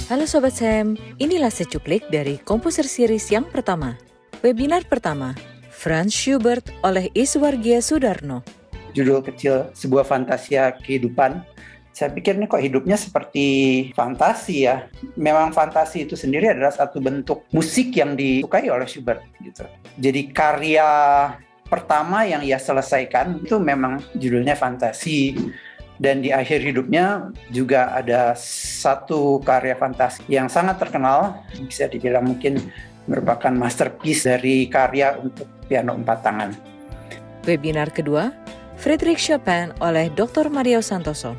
Halo Sobat Sam, inilah secuplik dari Komposer Series yang pertama. Webinar pertama, Franz Schubert oleh Iswargia Sudarno. Judul kecil, sebuah fantasia kehidupan. Saya pikir ini kok hidupnya seperti fantasi ya. Memang fantasi itu sendiri adalah satu bentuk musik yang disukai oleh Schubert gitu. Jadi karya pertama yang ia selesaikan itu memang judulnya fantasi. Dan di akhir hidupnya juga ada satu karya fantasi yang sangat terkenal, bisa dibilang mungkin merupakan masterpiece dari karya untuk piano 4 tangan. Webinar kedua, Friedrich Chopin oleh Dr. Mario Santoso.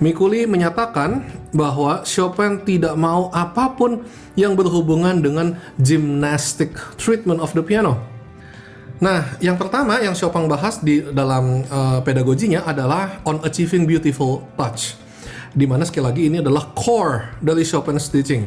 Mikuli menyatakan bahwa Chopin tidak mau apapun yang berhubungan dengan gymnastic treatment of the piano. Nah, yang pertama yang Chopin bahas di dalam pedagoginya adalah on achieving beautiful touch, di mana sekali lagi ini adalah core dari Chopin's teaching.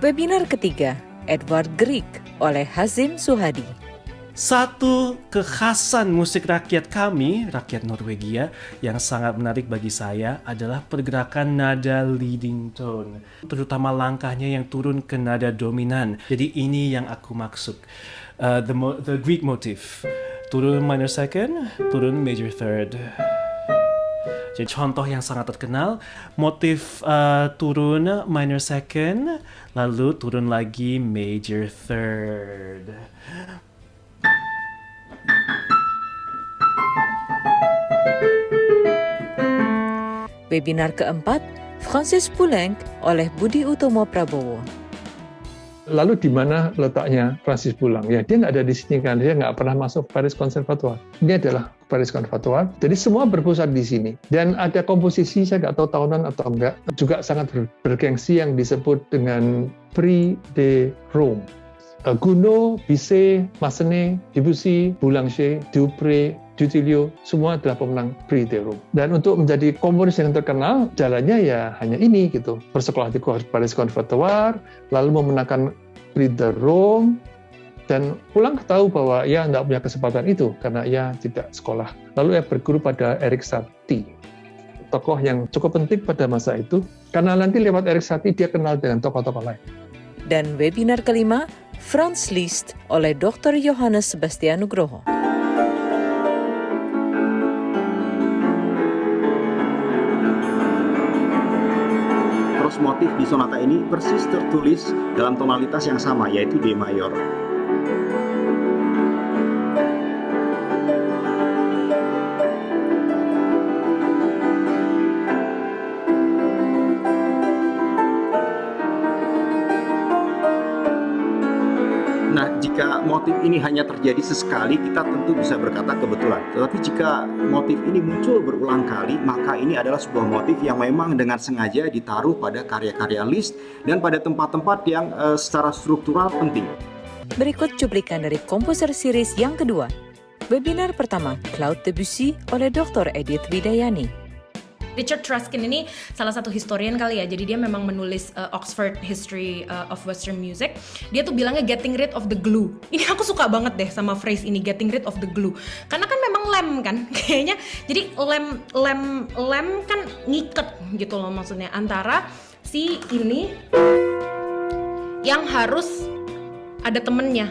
Webinar ketiga, Edvard Grieg oleh Hazim Suhadi. Satu kekhasan musik rakyat kami, rakyat Norwegia, yang sangat menarik bagi saya adalah pergerakan nada leading tone, terutama langkahnya yang turun ke nada dominan. Jadi ini yang aku maksud. The Greek motif, turun minor second, turun major third. Jadi contoh yang sangat terkenal, motif turun minor second, lalu turun lagi major third. Webinar keempat, Francis Poulenc oleh Budi Utomo Prabowo. Lalu di mana letaknya Francis Poulenc? Ya, dia nggak ada di sini kan, dia nggak pernah masuk Paris Conservatoire. Ini adalah Paris Conservatoire, jadi semua berpusat di sini. Dan ada komposisi, saya nggak tahu tahunan atau enggak, juga sangat bergengsi yang disebut dengan Prix de Rome. Gounod, Bizet, Massenet, Debussy, Boulanger, Dupré, Dutilleux, semua adalah pemenang Prix de Rome. Dan untuk menjadi komponis yang terkenal, jalannya ya hanya ini gitu. Bersekolah di Paris Conservatoire, lalu memenangkan Prix de Rome, dan Poulenc tahu bahwa ia tidak punya kesempatan itu karena ia tidak sekolah. Lalu ia berguru pada Erik Satie, tokoh yang cukup penting pada masa itu, karena nanti lewat Erik Satie dia kenal dengan tokoh-tokoh lain. Dan webinar kelima, Franz Liszt oleh Dr. Johannes Sebastian Nugroho. Terus motif di sonata ini persis tertulis dalam tonalitas yang sama, yaitu D mayor. Nah, jika motif ini hanya terjadi sesekali, kita tentu bisa berkata kebetulan. Tetapi jika motif ini muncul berulang kali, maka ini adalah sebuah motif yang memang dengan sengaja ditaruh pada karya-karya Liszt dan pada tempat-tempat yang secara struktural penting. Berikut cuplikan dari Komposer Series yang kedua. Webinar pertama, Claude Debussy oleh Dr. Edith Widayani. Richard Truskin ini salah satu historian kali ya, jadi dia memang menulis Oxford History of Western Music. Dia tuh bilangnya getting rid of the glue. Ini aku suka banget deh sama phrase ini, getting rid of the glue. Karena kan memang lem kan, kayaknya. Jadi lem kan ngiket gitu loh maksudnya, antara si ini yang harus ada temennya.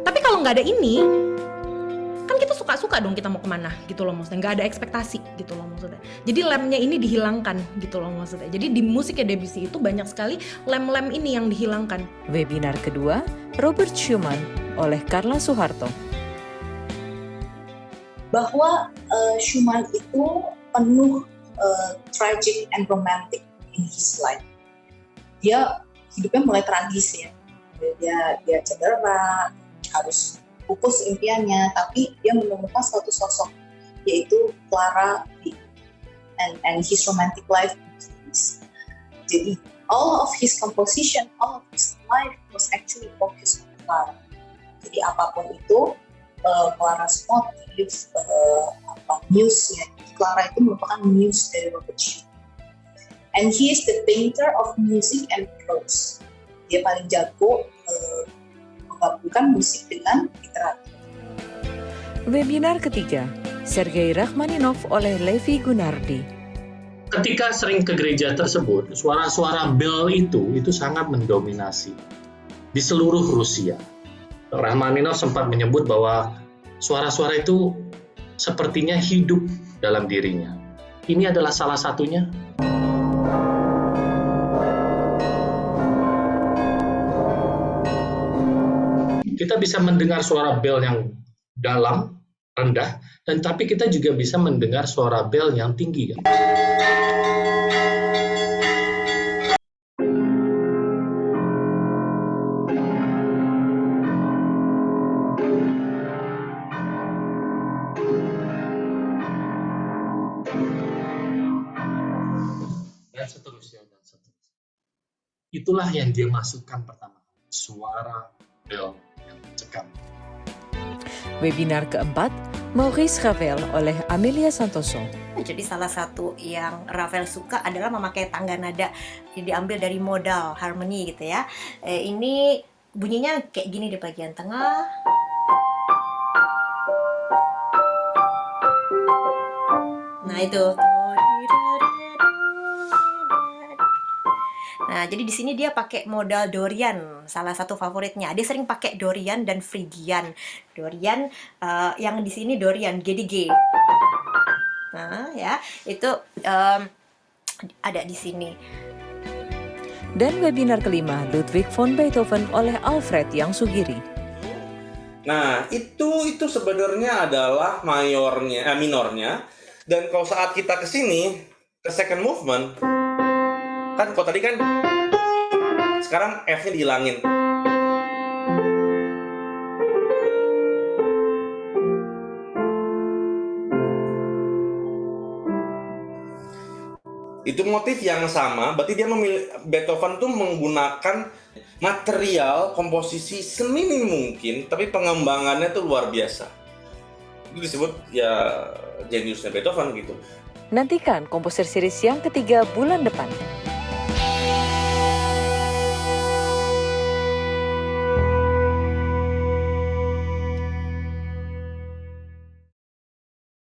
Tapi kalau nggak ada ini, kan kita suka-suka dong kita mau kemana gitu loh maksudnya, nggak ada ekspektasi gitu loh maksudnya. Jadi lemnya ini dihilangkan gitu loh maksudnya. Jadi di musiknya Debussy itu banyak sekali lem-lem ini yang dihilangkan. Webinar kedua, Robert Schumann oleh Carla Suharto. Bahwa Schumann itu penuh tragic and romantic in his life. Dia hidupnya mulai tragis ya. Dia cedera, harus pupus impiannya, tapi dia menemukan suatu sosok, yaitu Clara Wieck, and his romantic life begins. Jadi all of his composition, all of his life was actually focused on Clara. Jadi apapun itu, Clara's motif, muse-nya, Clara itu merupakan muse dari Robert Schumann. And he is the painter of music and prose. Dia paling jago menggabungkan musik dengan literatur. Webinar ketiga, Sergei Rachmaninov oleh Levi Gunardi. ketika sering ke gereja tersebut, suara-suara bel itu sangat mendominasi di seluruh Rusia. Rachmaninoff sempat menyebut bahwa suara-suara itu sepertinya hidup dalam dirinya. Ini adalah salah satunya. Kita bisa mendengar suara bel yang dalam, rendah, dan tapi kita juga bisa mendengar suara bel yang tinggi. Dan seterusnya. Itulah yang dia masukkan pertama, suara bel yang mencekam. Webinar keempat, Maurice Ravel oleh Amelia Santoso. Jadi salah satu yang Ravel suka adalah memakai tangga nada, diambil dari modal harmoni gitu ya. Ini bunyinya kayak gini di bagian tengah. Nah itu. Nah, jadi di sini dia pakai modal Dorian, salah satu favoritnya. Dia sering pakai Dorian dan Phrygian. Dorian yang di sini Dorian G di G. Nah, ya, itu ada di sini. Dan webinar kelima, Ludwig von Beethoven oleh Alfred Yang Sugiri. Nah, itu sebenarnya adalah minornya. Dan kalau saat kita ke sini, ke second movement, kan kalau tadi kan sekarang F-nya dihilangin. Itu motif yang sama, berarti dia Beethoven tuh menggunakan material komposisi seminim mungkin, tapi pengembangannya tuh luar biasa. Itu disebut ya jeniusnya Beethoven gitu. Nantikan komposer series yang ketiga bulan depan.